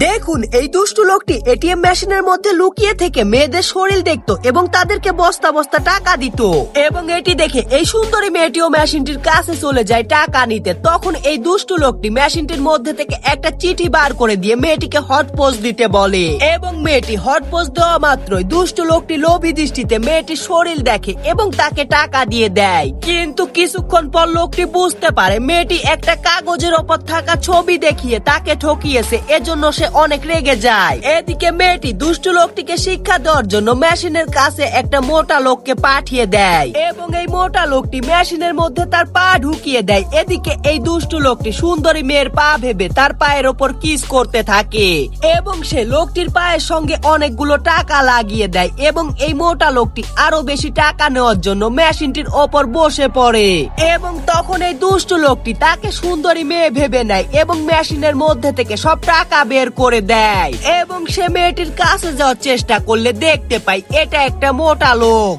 দেখুন এই দুষ্টু লোকটি এটিএম মেশিনের মধ্যে লুকিয়ে থেকে মেয়েদের শরীর দেখতো এবং তাদেরকে বস্তা বস্তা টাকা দিত। এবং এটি দেখে এই সুন্দরী মেয়েটিও মেশিনটির কাছে চলে যায় টাকা নিতে। তখন এই দুষ্টু লোকটি মেশিনটির মধ্যে থেকে একটা চিঠি বার করে দিয়ে মেয়েটিকে হট পোস্ট দিতে বলে এবং মেয়েটি হট পোস্ট দেওয়া মাত্রই দুষ্টু লোকটি লোভী দৃষ্টিতে মেয়েটির শরীর দেখে এবং তাকে টাকা দিয়ে দেয়। কিন্তু কিছুক্ষণ পর লোকটি বুঝতে পারে মেয়েটি একটা কাগজের ওপর থাকা ছবি দেখিয়ে তাকে ঠকিয়েছে, এজন্য সে অনেক রেগে যায়। এদিকে মেয়েটি দুষ্টু লোকটিকে শিক্ষা দেওয়ার জন্য মেশিনের কাছে একটা মোটা লোককে পাঠিয়ে দেয় এবং এই মোটা লোকটি মেশিনের মধ্যে তার পা ঢুকিয়ে দেয়। এদিকে এই দুষ্টু লোকটি সুন্দরী মেয়ের পা ভেবে তার পায়ের ওপর কিস করতে থাকে এবং সে লোকটির পায়ের সঙ্গে অনেকগুলো টাকা লাগিয়ে দেয় এবং এই মোটা লোকটি আরো বেশি টাকা নেওয়ার জন্য মেশিনটির ওপর বসে পড়ে এবং তখন এই দুষ্টু লোকটি তাকে সুন্দরী মেয়ে ভেবে নেয় এবং মেশিনের মধ্যে থেকে সব টাকা বের করে দেয় এবং সে মেয়েটির কাছে যাওয়ার চেষ্টা করলে দেখতে পাই এটা একটা মোটা লোক।